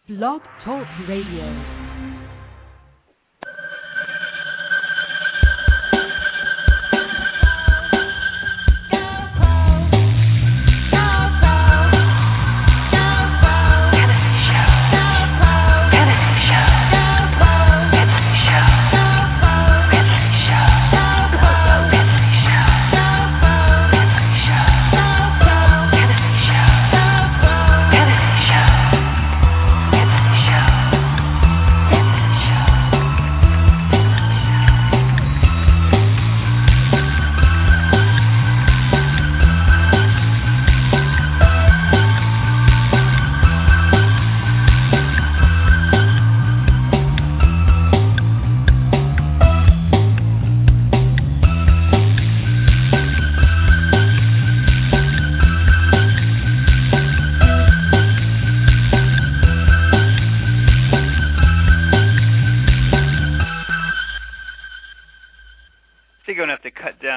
Blog Talk Radio.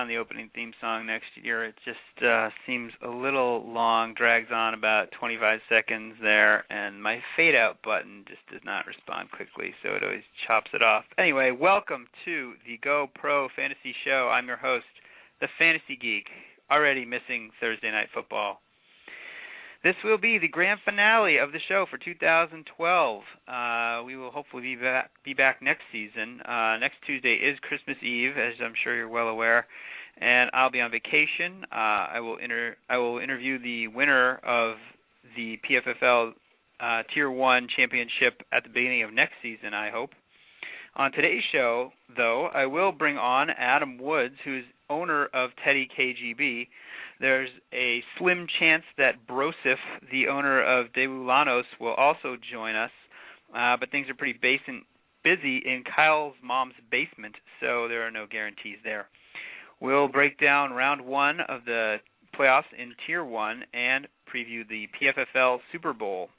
The opening theme song next year. It just seems a little long, drags on about 25 seconds there, and my fade out button just does not respond quickly, so it always chops it off. Anyway, welcome to the Go Pro Fantasy Show. I'm your host, the Fantasy Geek, already missing Thursday Night Football. This will be the grand finale of the show for 2012. We will hopefully be back next season. Next Tuesday is Christmas Eve, as I'm sure you're well aware, and I'll be on vacation. I will interview the winner of the PFFL Tier 1 championship at the beginning of next season, I hope. On today's show, though, I will bring on Adam Woods, who's owner of Teddy KGB. There's a slim chance that Brosif, the owner of Debulanos, will also join us, but things are pretty busy in Kyle's mom's basement, so there are no guarantees there. We'll break down round one of the playoffs in Tier 1 and preview the PFFL Super Bowl.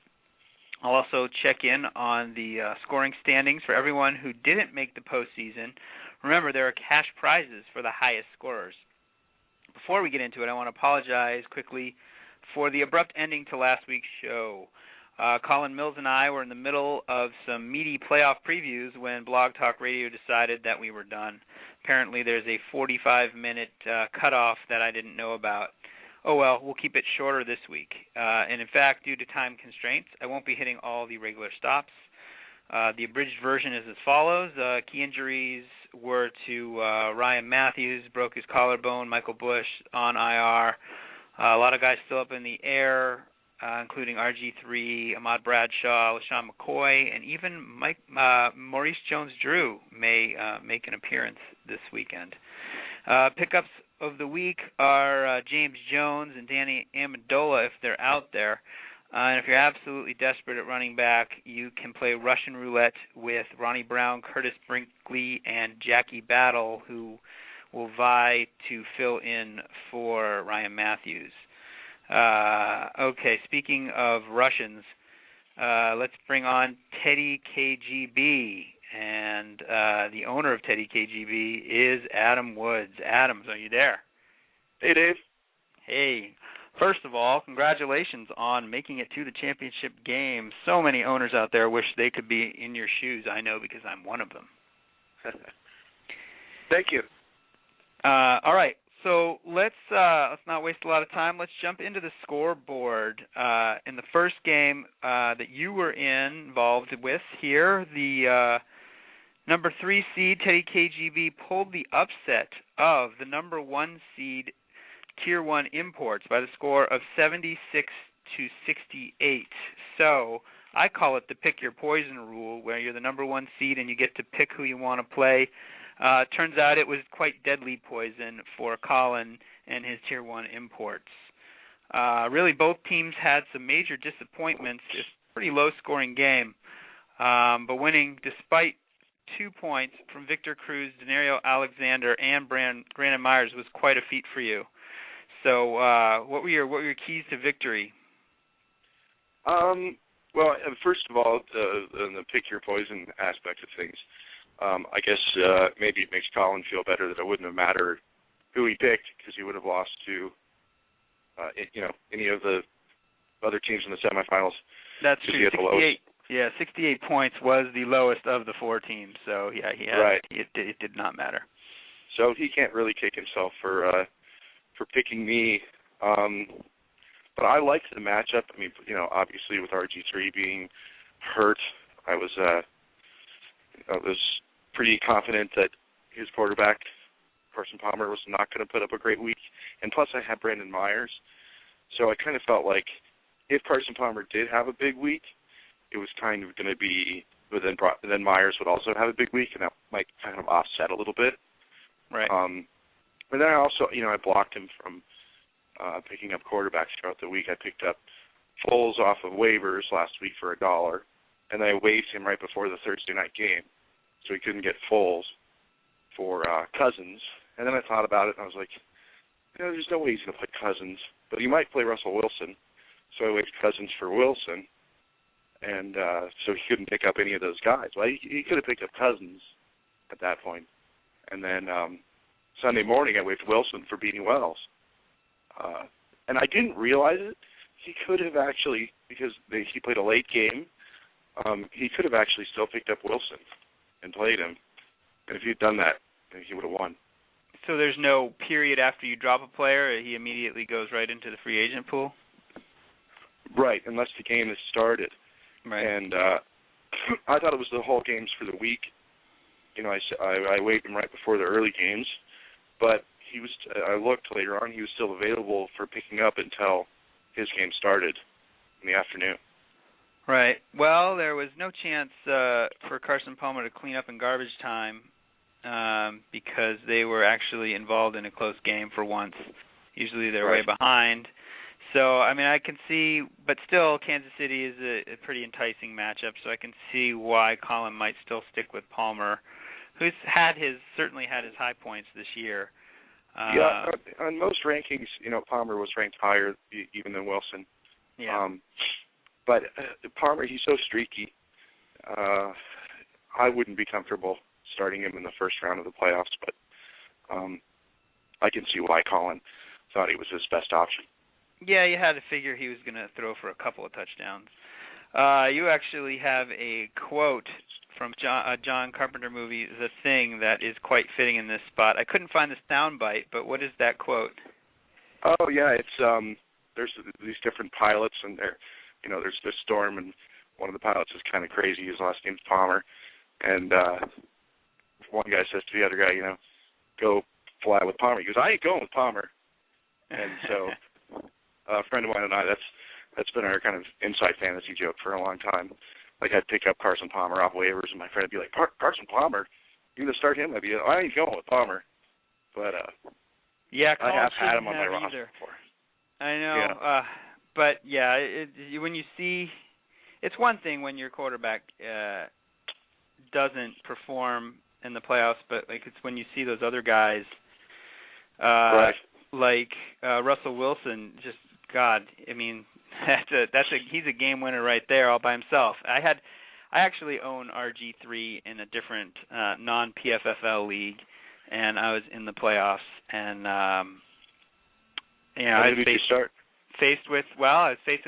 I'll also check in on the scoring standings for everyone who didn't make the postseason. Remember, there are cash prizes for the highest scorers. Before we get into it, I want to apologize quickly for the abrupt ending to last week's show. Colin Mills and I were in the middle of some meaty playoff previews when Blog Talk Radio decided that we were done. Apparently there's a 45-minute cutoff that I didn't know about. Oh well, we'll keep it shorter this week. And in fact, due to time constraints, I won't be hitting all the regular stops. The abridged version is as follows. Key injuries were to Ryan Matthews, broke his collarbone, Michael Bush on IR. A lot of guys still up in the air, including RG3, Ahmad Bradshaw, LaShawn McCoy, and even Maurice Jones-Drew may make an appearance this weekend. Pickups of the week are James Jones and Danny Amendola if they're out there. And if you're absolutely desperate at running back, you can play Russian roulette with Ronnie Brown, Curtis Brinkley, and Jackie Battle, who will vie to fill in for Ryan Matthews. Okay, speaking of Russians, let's bring on Teddy KGB. And the owner of Teddy KGB is Adam Woods. Adams, are you there? Hey, Dave. Hey. First of all, congratulations on making it to the championship game. So many owners out there wish they could be in your shoes. I know because I'm one of them. Thank you. All right, so let's not waste a lot of time. Let's jump into the scoreboard. In the first game that you were involved with here, the number 3 seed, Teddy KGB, pulled the upset of the number 1 seed, Tier 1 Imports, by the score of 76-68. So I call it the pick your poison rule, where you're the number 1 seed and you get to pick who you want to play. Turns out it was quite deadly poison for Colin and his Tier 1 Imports. Really, both teams had some major disappointments. It's a pretty low-scoring game, but winning despite 2 points from Victor Cruz, Denario Alexander, and Brandon Myers was quite a feat for you. So, what were your keys to victory? Well, first of all, the pick your poison aspect of things, I guess maybe it makes Colin feel better that it wouldn't have mattered who he picked because he would have lost to, any of the other teams in the semifinals. That's true. Yeah, 68 points was the lowest of the 4 teams. So yeah, he had, Right. it did not matter. So he can't really kick himself for picking me. But I liked the matchup. I mean, obviously with RG3 being hurt, I was pretty confident that his quarterback, Carson Palmer, was not going to put up a great week. And plus I had Brandon Myers. So I kind of felt like if Carson Palmer did have a big week, it was kind of going to be, but then Myers would also have a big week, and that might kind of offset a little bit. Right. But then I also, I blocked him from picking up quarterbacks throughout the week. I picked up Foles off of waivers last week for $1, and I waived him right before the Thursday night game, so he couldn't get Foles for Cousins. And then I thought about it, and I was like, there's no way he's going to play Cousins, but he might play Russell Wilson. So I waived Cousins for Wilson, and so he couldn't pick up any of those guys. Well, he could have picked up Cousins at that point. And then Sunday morning I waived Wilson for beating Wells. And I didn't realize it. He could have actually, because he played a late game, he could have actually still picked up Wilson and played him. And if he'd done that, he would have won. So there's no period after you drop a player, he immediately goes right into the free agent pool? Right, unless the game has started. Right. And I thought it was the whole games for the week. I waived him right before the early games, but I looked later on, he was still available for picking up until his game started in the afternoon. Right. Well, there was no chance for Carson Palmer to clean up in garbage time because they were actually involved in a close game for once. Usually they're way behind. So, I mean, I can see, but still, Kansas City is a pretty enticing matchup, so I can see why Colin might still stick with Palmer, who's certainly had his high points this year. On most rankings, Palmer was ranked higher even than Wilson. Yeah. But Palmer, he's so streaky. I wouldn't be comfortable starting him in the first round of the playoffs, but I can see why Colin thought he was his best option. Yeah, you had to figure he was going to throw for a couple of touchdowns. You actually have a quote from a John Carpenter movie, The Thing, that is quite fitting in this spot. I couldn't find the sound bite, but what is that quote? Oh, yeah, it's there's these different pilots, and there's this Storm, and one of the pilots is kind of crazy. His last name's Palmer, and one guy says to the other guy, go fly with Palmer. He goes, I ain't going with Palmer. And so a friend of mine and I, that's been our kind of inside fantasy joke for a long time. Like, I'd pick up Carson Palmer off waivers, and my friend would be like, Carson Palmer? You going to start him? I'd be like, I ain't going with Palmer. But yeah, I have had him on my roster before. I know. Yeah. But, yeah, when you see, it's one thing when your quarterback doesn't perform in the playoffs, but it's when you see those other guys, like Russell Wilson, just, God, I mean, he's a game winner right there all by himself. I actually own RG3 in a different non-PFFL league, and I was in the playoffs, and I was faced with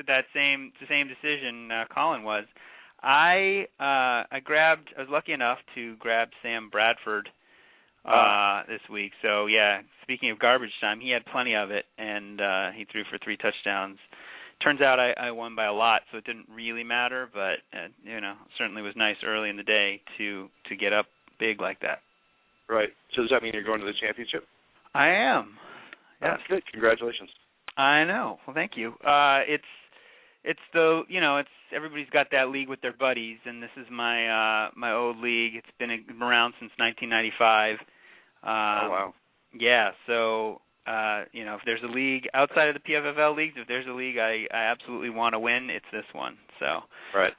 that same decision Colin was. I was lucky enough to grab Sam Bradford this week. So, yeah, speaking of garbage time, he had plenty of it, and he threw for 3 touchdowns. Turns out I won by a lot, so it didn't really matter, but, certainly was nice early in the day to get up big like that. Right. So does that mean you're going to the championship? I am. Yes. That's good. Congratulations. I know. Well, thank you. It's everybody's got that league with their buddies, and this is my old league. It's been around since 1995. Oh, wow. Yeah, so if there's a league outside of the PFFL leagues, if there's a league I absolutely want to win, it's this one. So right.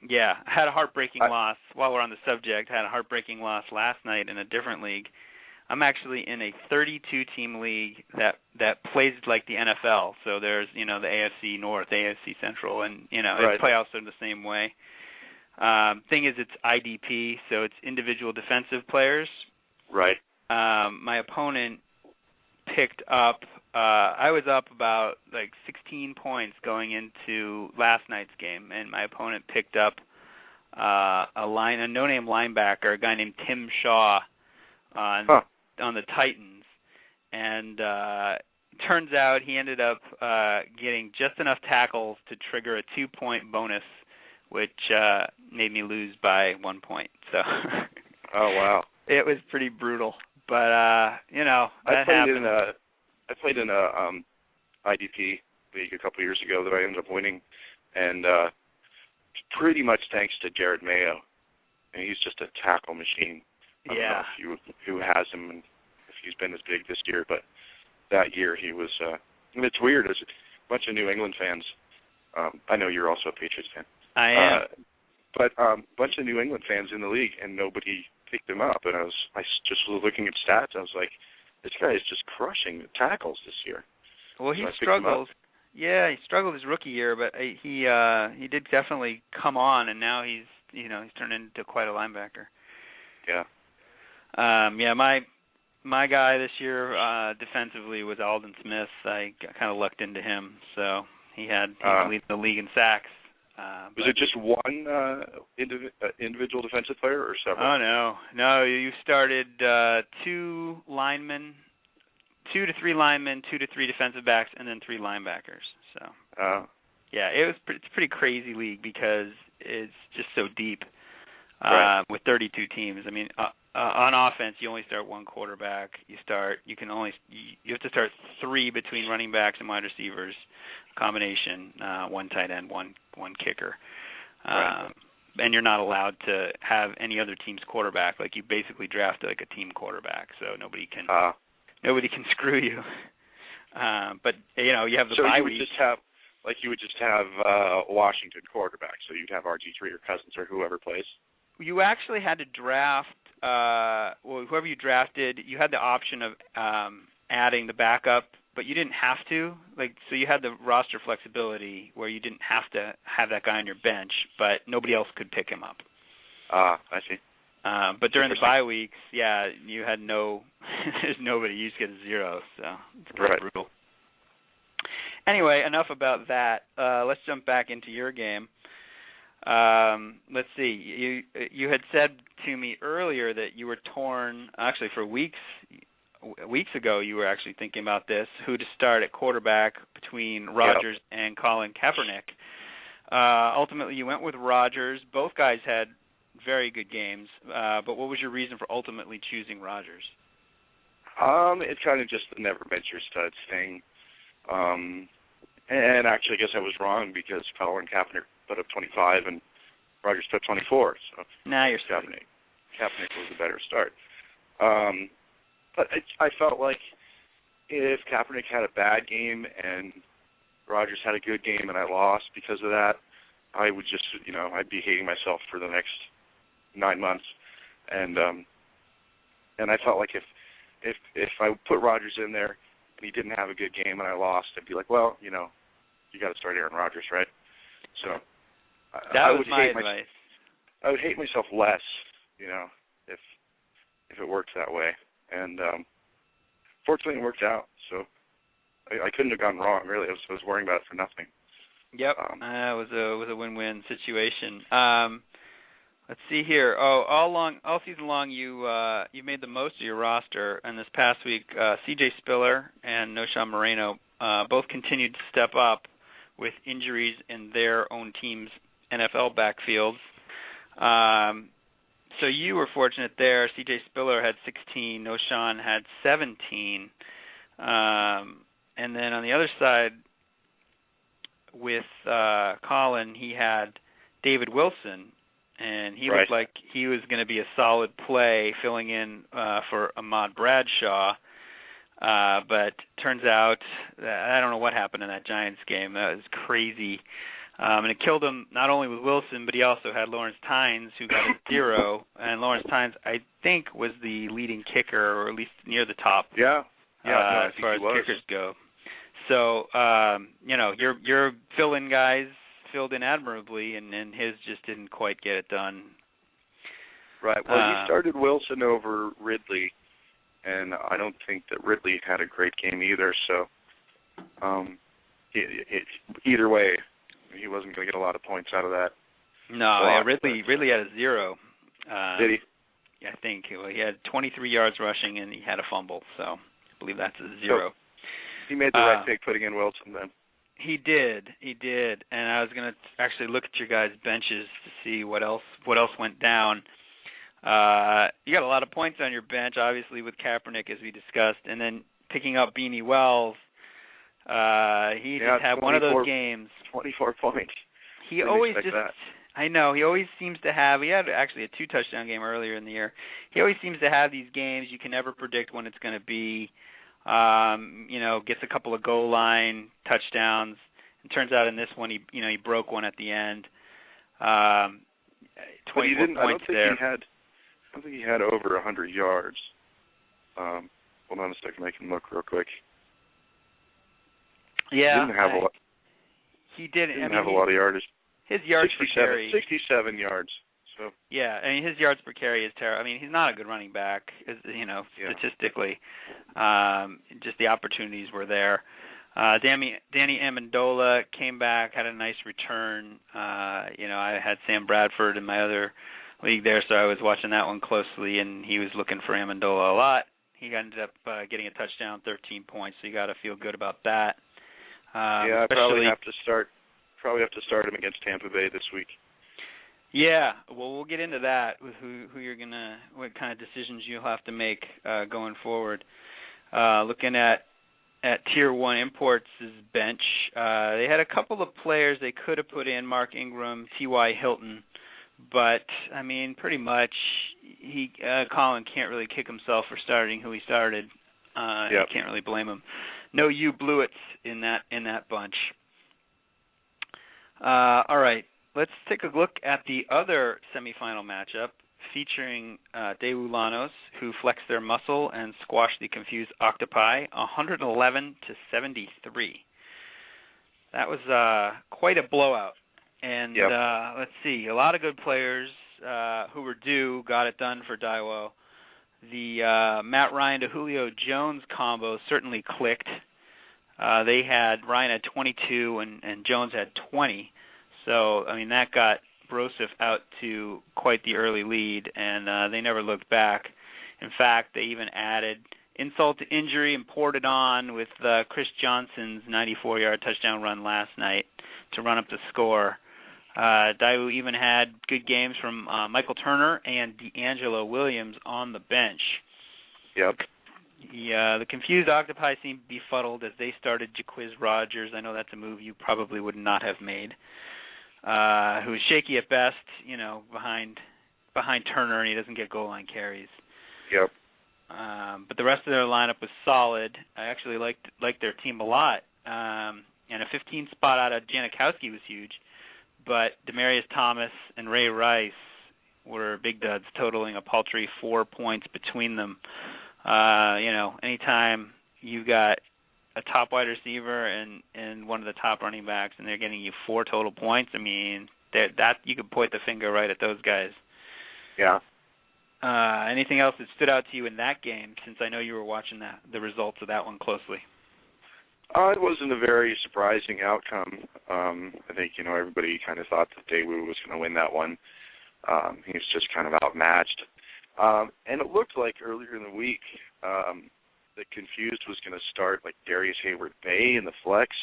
Yeah, I had a heartbreaking loss. While we're on the subject, I had a heartbreaking loss last night in a different league. I'm actually in a 32-team league that plays like the NFL. So there's, the AFC North, AFC Central, and, right. Playoffs are the same way. Thing is, it's IDP, so it's individual defensive players. Right. My opponent picked up I was up about like 16 points going into last night's game, and my opponent picked up a no-name linebacker, a guy named Tim Shaw on the Titans, and turns out he ended up getting just enough tackles to trigger a 2-point bonus, which made me lose by 1 point. So. Oh wow. It was pretty brutal, but that happened. I played in a IDP league a couple years ago that I ended up winning, and pretty much thanks to Jared Mayo. And he's just a tackle machine. I don't know if who has him and if he's been as big this year, but that year he was. And it's weird. There's a bunch of New England fans. I know you're also a Patriots fan. I am. But a bunch of New England fans in the league, and nobody picked him up. And I just was looking at stats. I was like, this guy is just crushing the tackles this year. Well, he struggled. Yeah, he struggled his rookie year, but he did definitely come on, and now he's turned into quite a linebacker. Yeah. My guy this year defensively was Aldon Smith. I kind of lucked into him, so he leading the league in sacks. Was it just one individual defensive player or several? Oh, no. You started 2 linemen, 2 to 3 linemen, 2 to 3 defensive backs, and then 3 linebackers. So, yeah, it's a pretty crazy league because it's just so deep with 32 teams. I mean, on offense, you only start 1 quarterback. You have to start 3 between running backs and wide receivers. Combination, 1 tight end, one kicker, and you're not allowed to have any other team's quarterback. Like you basically draft like a team quarterback, so nobody can screw you. But you have the bye week. You would just have Washington quarterback, so you'd have RG3 or Cousins or whoever plays. You actually had to draft. Whoever you drafted, you had the option of adding the backup. But you didn't have to, so you had the roster flexibility where you didn't have to have that guy on your bench, but nobody else could pick him up. I see. But during the bye weeks, you had there's nobody. You just get a 0, so it's kind of brutal. Anyway, enough about that. Let's jump back into your game. Let's see. You had said to me earlier that you were torn, actually for weeks ago, you were actually thinking about this, who to start at quarterback between Rodgers and Colin Kaepernick. Ultimately, you went with Rodgers. Both guys had very good games, but what was your reason for ultimately choosing Rodgers? It's kind of just the never bench your studs thing. And actually, I guess I was wrong because Colin Kaepernick put up 25 and Rodgers put 24. So now you're Kaepernick was a better start. But I felt like if Kaepernick had a bad game and Rodgers had a good game and I lost because of that, I would just, I'd be hating myself for the next 9 months. And I felt like if I put Rodgers in there and he didn't have a good game and I lost, I'd be like, well, you got to start Aaron Rodgers, right? So that was my advice. I would hate myself less, if it worked that way. And fortunately, it worked out. So I couldn't have gone wrong. Really, I was worrying about it for nothing. Yep, it was a win-win situation. Let's see here. All season long, you made the most of your roster, and this past week, C.J. Spiller and Noshawn Moreno both continued to step up with injuries in their own team's NFL backfields. So you were fortunate there. C.J. Spiller had 16. Noshawn had 17. And then on the other side, with Colin, he had David Wilson, and he looked like he was going to be a solid play filling in for Ahmad Bradshaw. But turns out, I don't know what happened in that Giants game. That was crazy. And it killed him not only with Wilson, but he also had Lawrence Tynes, who got a 0. And Lawrence Tynes, I think, was the leading kicker, or at least near the top. As far as kickers go. So, your fill-in guys filled in admirably, and his just didn't quite get it done. Right. Well, he started Wilson over Ridley, and I don't think that Ridley had a great game either. So Either way, he wasn't going to get a lot of points out of that. No, yeah, Ridley had a 0. Did he? I think he had 23 yards rushing and he had a fumble, so I believe that's a 0. So he made the right pick putting in Wilson then. He did, and I was going to actually look at your guys' benches to see what else went down. You got a lot of points on your bench, obviously, with Kaepernick, as we discussed, and then picking up Beanie Wells. He just had one of those games. 24 points. He always seems to have, he had actually a 2-touchdown game earlier in the year. He always seems to have these games. You can never predict when it's going to be. Gets a couple of goal line touchdowns. It turns out in this one, he broke one at the end. 24 points there. I don't think he had over 100 yards. Hold on a second, I can look real quick. Yeah, he didn't have a lot. He didn't. Didn't have a lot of yardage. His yards per carry. 67 yards. So. Yeah, I mean his yards per carry is terrible. I mean he's not a good running back, statistically. Just the opportunities were there. Danny Amendola came back, had a nice return. I had Sam Bradford in my other league there, so I was watching that one closely, and he was looking for Amendola a lot. He ended up getting a touchdown, 13 points, so you got to feel good about that. I probably have to start him against Tampa Bay this week. Yeah, well, we'll get into that with who you're what kind of decisions you'll have to make going forward. Looking at Tier 1 Imports' bench, they had a couple of players they could have put in, Mark Ingram, T.Y. Hilton, but, I mean, pretty much Colin can't really kick himself for starting who he started. You can't really blame him. No U Blewitts in that bunch. All right. Let's take a look at the other semifinal matchup featuring Daewoo Lanos, who flexed their muscle and squashed the confused Octopi 111-73. That was quite a blowout. And let's see, a lot of good players who were due got it done for Daewoo. The Matt Ryan to Julio Jones combo certainly clicked. Ryan had 22 and Jones had 20. So, I mean, that got Broseph out to quite the early lead, and they never looked back. In fact, they even added insult to injury and poured it on with Chris Johnson's 94-yard touchdown run last night to run up the score. Daewoo even had good games from Michael Turner and D'Angelo Williams on the bench. Yep. The confused Octopi seemed befuddled as they started Jaquiz Rogers. I know that's a move you probably would not have made. Who was shaky at best, behind Turner, and he doesn't get goal line carries. Yep. But the rest of their lineup was solid. I actually liked their team a lot. And a 15 spot out of Janikowski was huge. But Demaryius Thomas and Ray Rice were big duds, totaling a paltry 4 points between them. Anytime you got a top wide receiver and one of the top running backs, and they're getting you 4 total points, I mean, that you could point the finger right at those guys. Yeah. Anything else that stood out to you in that game, since I know you were watching the results of that one closely? It wasn't a very surprising outcome. I think, everybody kind of thought that Daewoo was going to win that one. He was just kind of outmatched. And it looked like earlier in the week that Confused was going to start like Darius Hayward-Bay in the flex.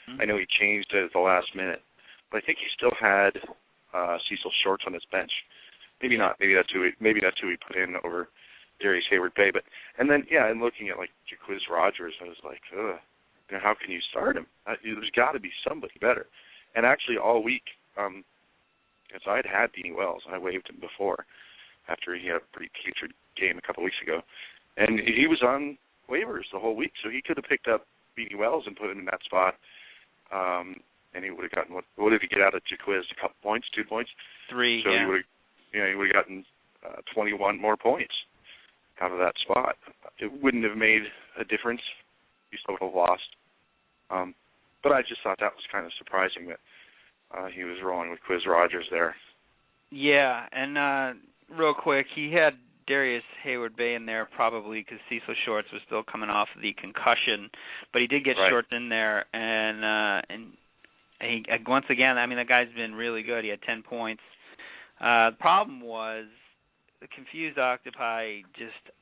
Mm-hmm. I know he changed it at the last minute, but I think he still had Cecil Shorts on his bench. Maybe not. Maybe that's who he put in over Darius Hayward-Bay. But and looking at like Jaquiz Rogers, I was like, ugh. How can you start him? There's got to be somebody better. And actually, all week, because I'd had Beanie Wells, I waived him before, after he had a pretty putrid game a couple weeks ago, and he was on waivers the whole week, so he could have picked up Beanie Wells and put him in that spot, and he would have gotten what did he get out of Jaquiz? A couple points, 2 points, 3. So he would have gotten 21 more points out of that spot. It wouldn't have made a difference. He still would have lost. But I just thought that was kind of surprising that he was rolling with Quiz Rogers there. Yeah, and real quick, he had Darius Hayward-Bay in there probably because Cecil Shorts was still coming off the concussion, but he did get Right. Shorts in there, and he, once again, I mean, the guy's been really good. He had 10 points. The problem was the confused Octopi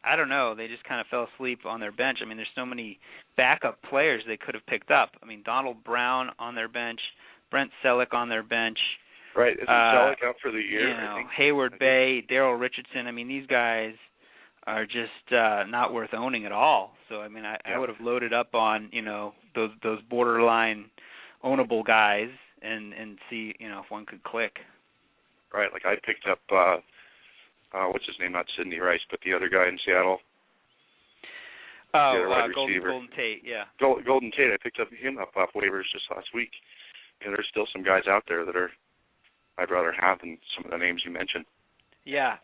I don't know, they just kind of fell asleep on their bench. I mean, there's so many backup players they could have picked up. I mean, Donald Brown on their bench, Brent Selleck on their bench. Right. Isn't Selleck out for the year? You know, I think. Hayward-Bay, Daryl Richardson. I mean, these guys are just not worth owning at all. So, I mean, I would have loaded up on, you know, those borderline ownable guys and see, you know, if one could click. Right. Like I picked up, what's his name? Not Sidney Rice, but the other guy in Seattle. Golden Tate, yeah. Golden Tate. I picked up him up off waivers just last week. And there's still some guys out there that I'd rather have than some of the names you mentioned. Yeah,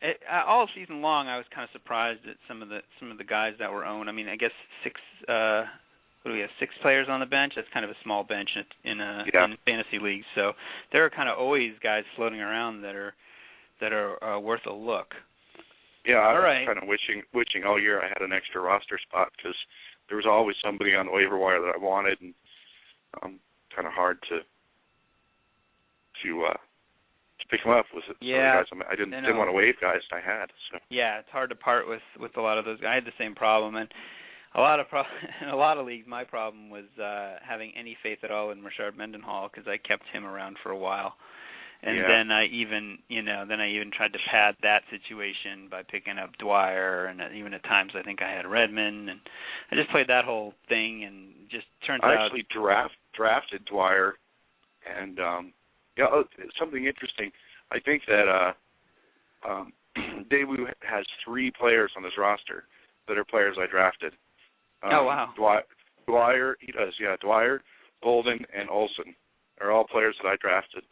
all season long, I was kind of surprised at some of the guys that were owned. I mean, I guess 6 players on the bench? That's kind of a small bench in fantasy leagues. So there are kind of always guys floating around that are worth a look. Yeah, I was kind of wishing all year I had an extra roster spot because there was always somebody on the waiver wire that I wanted, and kind of hard to pick them up with it. Yeah, so I didn't want to waive guys I had. So. Yeah, it's hard to part with a lot of those guys. I had the same problem, and in a lot of leagues, my problem was having any faith at all in Rashard Mendenhall because I kept him around for a while, and then I even tried to pad that situation by picking up Dwyer, and even at times I think I had Redmond, and I just played that whole thing, and just turns out I actually drafted Dwyer, and something interesting. I think that Daewoo has 3 players on his roster that are players I drafted. Oh, wow. Dwyer, he does, yeah. Dwyer, Bolden, and Olsen are all players that I drafted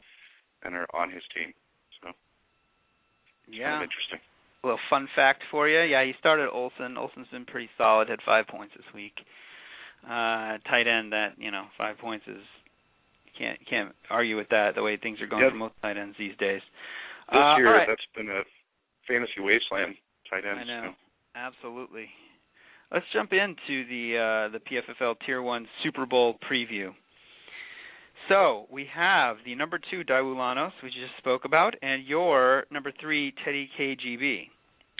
and are on his team. So, it's kind of interesting. A little fun fact for you. Yeah, he started Olsen. Olsen's been pretty solid, had 5 points this week. Tight end, 5 points is, can't argue with that, the way things are going for most tight ends these days. This year, that's been a fantasy wasteland, tight ends. I know, absolutely. Let's jump into the PFFL Tier 1 Super Bowl preview. So we have the number 2 Daewoo Lanos, which you just spoke about, and your number 3 Teddy KGB.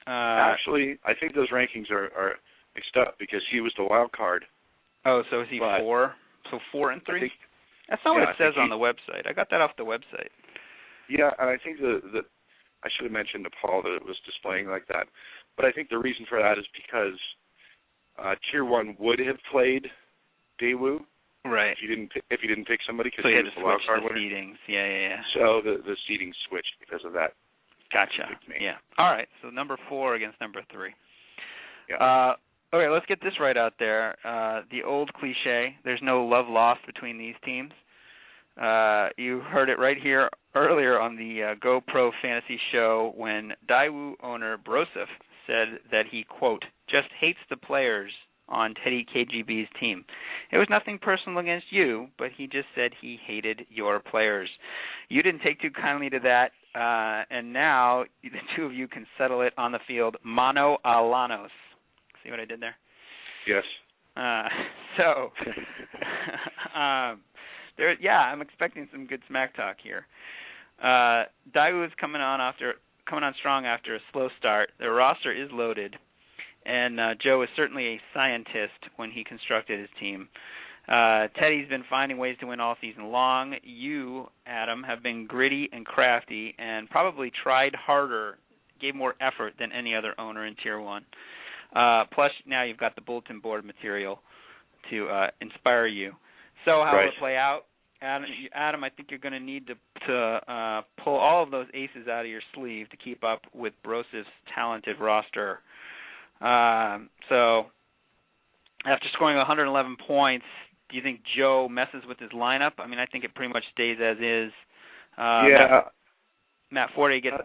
Actually, I think those rankings are mixed up because he was the wild card. Oh, so is he 4? So 4 and 3? That's not what it says on the website. I got that off the website. Yeah, and I think I should have mentioned to Paul that it was displaying like that. But I think the reason for that is because Tier 1 would have played Daewoo. Right. If you didn't pick somebody because he was the wild card winner. Seedings. Yeah. So the seeding switched because of that. Gotcha. Yeah. All right. So number 4 against number 3. Yeah. Okay, let's get this right out there. The old cliche, there's no love lost between these teams. You heard it right here earlier on the GoPro Fantasy Show when Daewoo owner Broseph said that he, quote, just hates the players on Teddy KGB's team. It was nothing personal against you, but he just said he hated your players. You didn't take too kindly to that, and now the two of you can settle it on the field mano a Lanos. See what I did there? Yes. I'm expecting some good smack talk here. Daewoo is coming on strong after a slow start. Their roster is loaded, and Joe is certainly a scientist when he constructed his team. Teddy's been finding ways to win all season long. You, Adam, have been gritty and crafty and probably tried harder, gave more effort than any other owner in Tier 1. Plus, now you've got the bulletin board material to inspire you. So how will it play out? Adam, I think you're going to need to pull all of those aces out of your sleeve to keep up with Broseph's talented roster. So after scoring 111 points, do you think Joe messes with his lineup? I mean, I think it pretty much stays as is. Matt Forte gets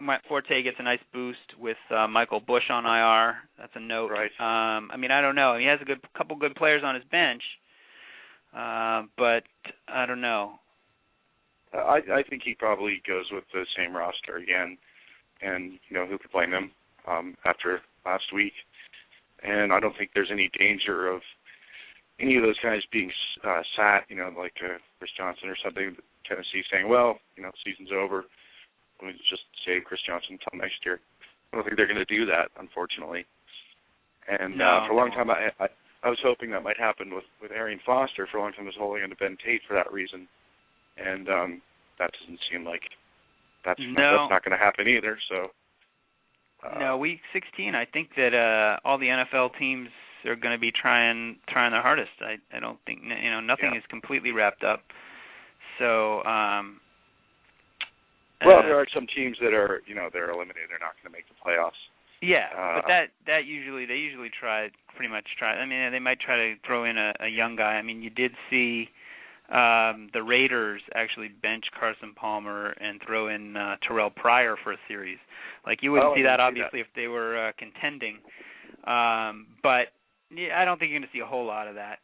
a nice boost with Michael Bush on IR. That's a note. Right. I mean, I don't know. He has a couple good players on his bench, but I don't know. I think he probably goes with the same roster again, and who could blame him after last week, and I don't think there's any danger of any of those guys being sat, like Chris Johnson or something. Tennessee saying, well, the season's over. Let me just save Chris Johnson until next year. I don't think they're going to do that, unfortunately. And for a long time, I was hoping that might happen with Arian Foster. For a long time, I was holding on to Ben Tate for that reason. And that doesn't seem like that's not going to happen either. So no, week 16, I think that all the NFL teams are going to be trying their hardest. I don't think nothing is completely wrapped up. So there are some teams that are they're eliminated. They're not going to make the playoffs. Yeah, but they usually try. I mean, they might try to throw in a young guy. I mean, you did see the Raiders actually bench Carson Palmer and throw in Terrell Pryor for a series. Like, you wouldn't see that, obviously, if they were contending. But I don't think you're going to see a whole lot of that.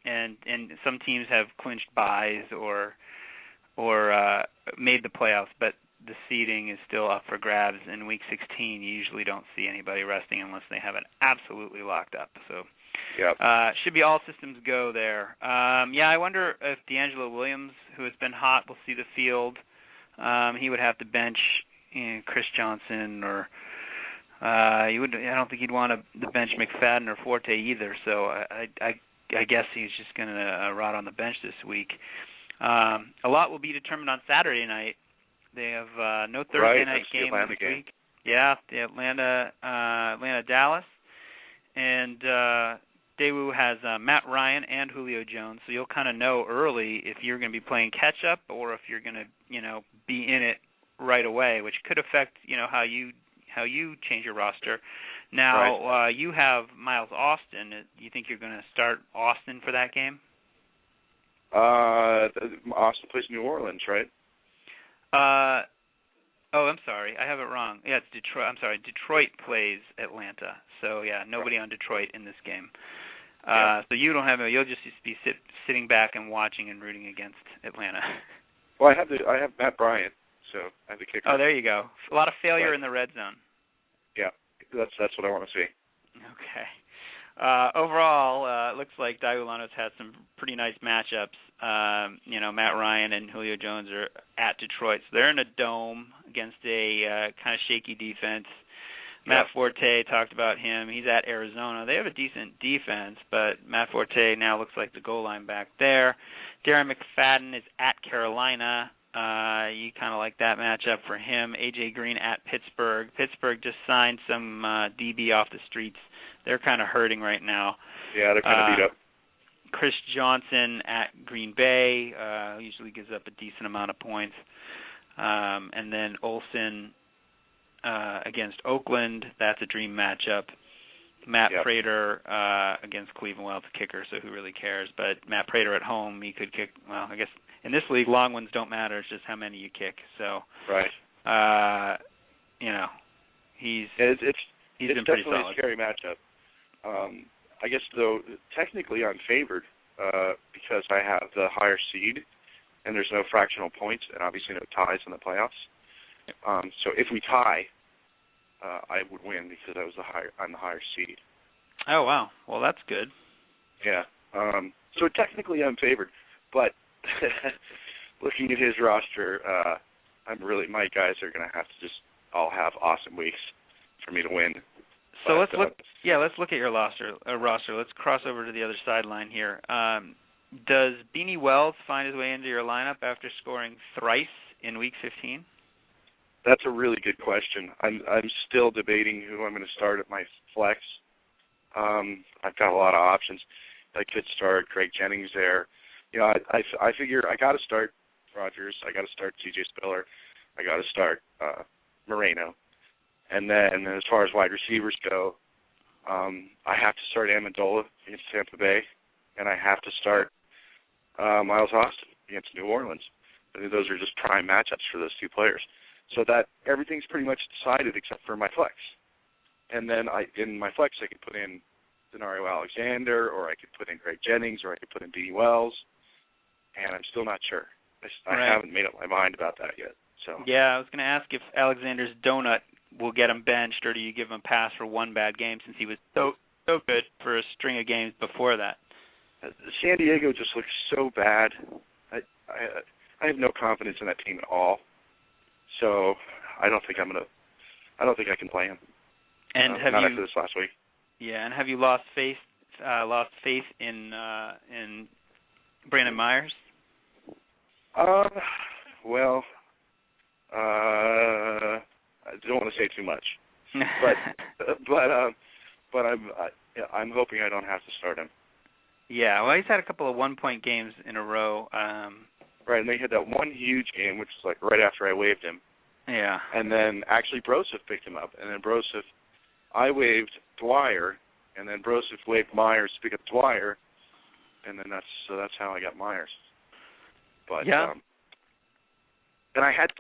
And some teams have clinched byes or made the playoffs, but the seeding is still up for grabs. In Week 16, you usually don't see anybody resting unless they have it absolutely locked up. So should be all systems go there. I wonder if D'Angelo Williams, who has been hot, will see the field. He would have to bench Chris Johnson, or I don't think he'd want to bench McFadden or Forte either. So I guess he's just going to rot on the bench this week. A lot will be determined on Saturday night. They have no Thursday night game this week. Yeah, the Atlanta Dallas, and Daewoo has Matt Ryan and Julio Jones, so you'll kind of know early if you're going to be playing catch up or if you're going to be in it right away, which could affect how you change your roster. Now you have Miles Austin. Do you think you're going to start Austin for that game? Austin plays New Orleans, right? I'm sorry. I have it wrong. Yeah, it's Detroit. I'm sorry. Detroit plays Atlanta. So, nobody on Detroit in this game. So you'll just be sitting back and watching and rooting against Atlanta. Well, I have Matt Bryant, so I have the kicker. Oh, there you go. A lot of failure in the red zone. Yeah, that's what I want to see. Okay. Overall, it looks like Daewoo Lano's had some pretty nice matchups. Matt Ryan and Julio Jones are at Detroit, so they're in a dome against a kind of shaky defense. Matt Forte, talked about him. He's at Arizona. They have a decent defense, but Matt Forte now looks like the goal line back there. Darren McFadden is at Carolina. You kind of like that matchup for him. A.J. Green at Pittsburgh. Pittsburgh just signed some DB off the streets. They're kind of hurting right now. Yeah, they're kind of beat up. Chris Johnson at Green Bay usually gives up a decent amount of points. And then Olsen against Oakland. That's a dream matchup. Matt Prater against Cleveland. Well, it's a kicker, so who really cares? But Matt Prater at home, he could kick. Well, I guess in this league, long ones don't matter. It's just how many you kick. So, he's been pretty solid. It's definitely a scary matchup. I guess, though, technically I'm favored because I have the higher seed, and there's no fractional points, and obviously no ties in the playoffs. So if we tie, I would win because I'm the higher seed. Oh wow! Well, that's good. Yeah. So technically I'm favored, but looking at his roster, my guys are going to have to just all have awesome weeks for me to win. So let's look. Yeah, let's look at your roster. Let's cross over to the other sideline here. Does Beanie Wells find his way into your lineup after scoring thrice in Week 15? That's a really good question. I'm still debating who I'm going to start at my flex. I've got a lot of options. I could start Craig Jennings there. I figure I got to start Rodgers. I got to start C.J. Spiller. I got to start Moreno. And then as far as wide receivers go, I have to start Amendola against Tampa Bay, and I have to start Miles Austin against New Orleans. I think those are just prime matchups for those two players. So that everything's pretty much decided except for my flex. And then in my flex, I could put in Denario Alexander, or I could put in Greg Jennings, or I could put in Beanie Wells, and I'm still not sure. I haven't made up my mind about that yet. So yeah, I was going to ask if Alexander's donut will get him benched, or do you give him a pass for one bad game since he was so good for a string of games before that? San Diego just looks so bad. I have no confidence in that team at all. So I don't think I can play him. And not after this last week. Yeah, and have you lost faith in Brandon Myers? Well, I don't want to say too much, but I'm hoping I don't have to start him. Yeah, well, he's had a couple of 1-point games in a row. Right, and they had that one huge game, which was like right after I waived him. Yeah. And then actually Broseph picked him up, and then I waived Dwyer, and then Broseph waived Myers to pick up Dwyer, and then that's how I got Myers. But yeah. And I had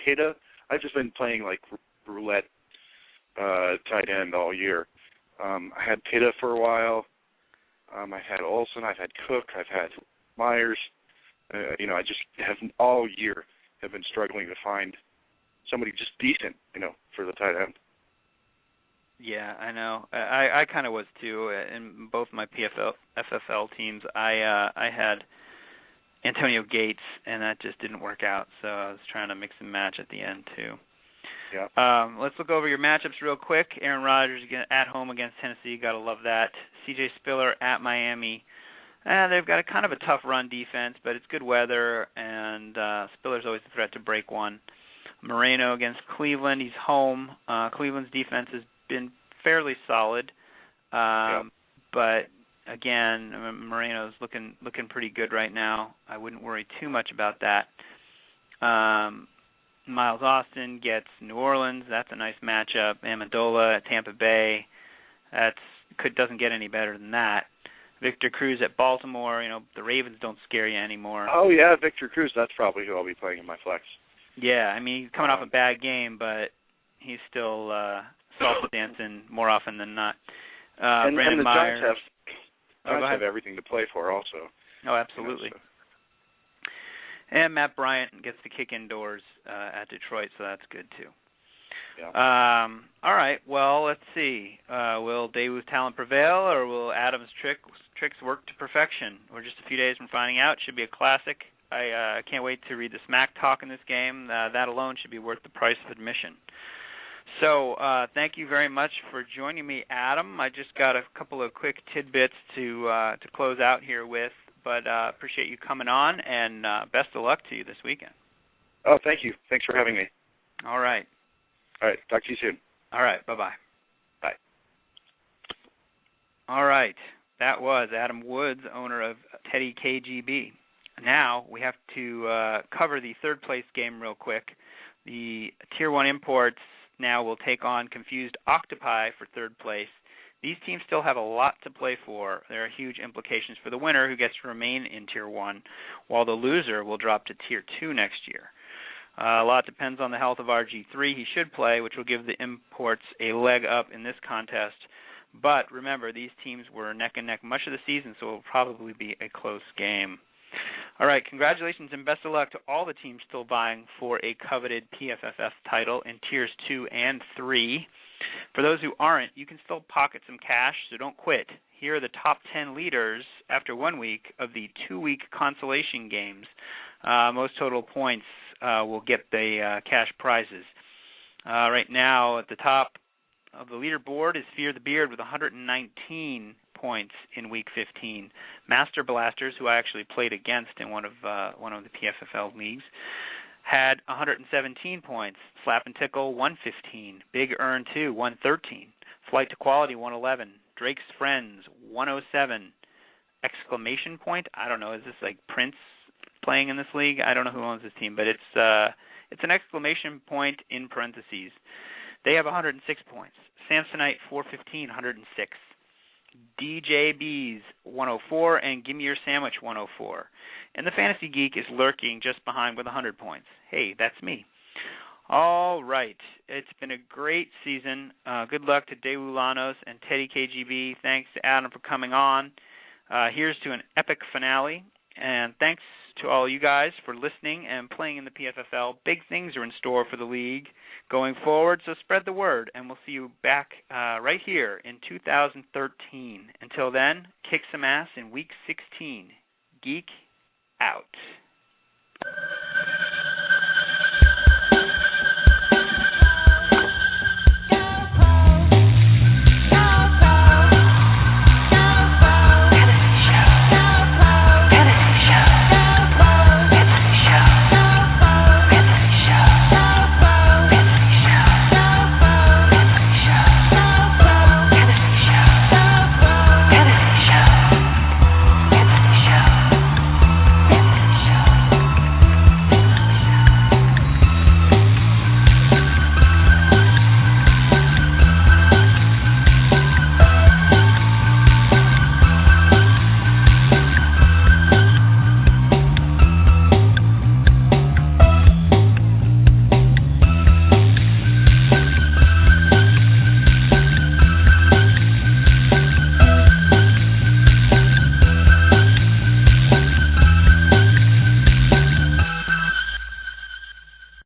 Pitta. I've just been playing like roulette tight end all year. I had Pitta for a while. I had Olsen. I've had Cook. I've had Myers. I just have all year have been struggling to find somebody just decent, for the tight end. Yeah, I know. I kind of was too. In both my FFL teams, I had Antonio Gates, and that just didn't work out. So I was trying to mix and match at the end too. Yeah. Let's look over your matchups real quick. Aaron Rodgers at home against Tennessee. Got to love that. C.J. Spiller at Miami. They've got a kind of a tough run defense, but it's good weather, and Spiller's always a threat to break one. Moreno against Cleveland. He's home. Cleveland's defense has been fairly solid, but again, Moreno's looking pretty good right now. I wouldn't worry too much about that. Miles Austin gets New Orleans. That's a nice matchup. Amendola at Tampa Bay. Doesn't get any better than that. Victor Cruz at Baltimore. The Ravens don't scare you anymore. Oh yeah, Victor Cruz. That's probably who I'll be playing in my flex. Yeah, I mean he's coming off a bad game, but he's still salsa dancing more often than not. And Brandon the Myers. Giants have everything to play for also. Oh, absolutely. And Matt Bryant gets to kick indoors at Detroit, so that's good too. Yeah. All right. Well, let's see. Will Daewoo's talent prevail, or will Adams' tricks work to perfection? We're just a few days from finding out. Should be a classic. I can't wait to read the smack talk in this game. That alone should be worth the price of admission. So thank you very much for joining me, Adam. I just got a couple of quick tidbits to close out here with, but appreciate you coming on, and best of luck to you this weekend. Oh, thank you. Thanks for having me. All right. All right. Talk to you soon. All right. Bye-bye. Bye. All right. That was Adam Woods, owner of Teddy KGB. Now we have to cover the third place game real quick. The Tier 1 imports now will take on Confused Octopi for third place. These teams still have a lot to play for. There are huge implications for the winner, who gets to remain in Tier 1, while the loser will drop to Tier 2 next year. A lot depends on the health of RG3. He should play, which will give the imports a leg up in this contest. But remember, these teams were neck and neck much of the season, so it will probably be a close game. All right, congratulations and best of luck to all the teams still vying for a coveted PFFF title in Tiers 2 and 3. For those who aren't, you can still pocket some cash, so don't quit. Here are the top 10 leaders after 1 week of the 2-week consolation games. Most total points will get the cash prizes. Right now, at the top of the leaderboard is Fear the Beard with 119 points in Week 15. Master Blasters, who I actually played against in one of the PFFL leagues, had 117 points. Slap and Tickle, 115. Big Earn 2, 113. Flight to Quality, 111. Drake's Friends, 107. Exclamation Point, I don't know, is this like Prince playing in this league? I don't know who owns this team, but it's an exclamation point in parentheses. They have 106 points. Samsonite, 415, 106. DJB's 104, and Gimme Your Sandwich 104. And the Fantasy Geek is lurking just behind with 100 points. Hey, that's me. All right. It's been a great season. Good luck to Daewoo Lanos and Teddy KGB. Thanks to Adam for coming on. Here's to an epic finale. And thanks to all you guys for listening and playing in the PFFL. Big things are in store for the league going forward, so spread the word, and we'll see you back right here in 2013. Until then, kick some ass in Week 16. Geek out.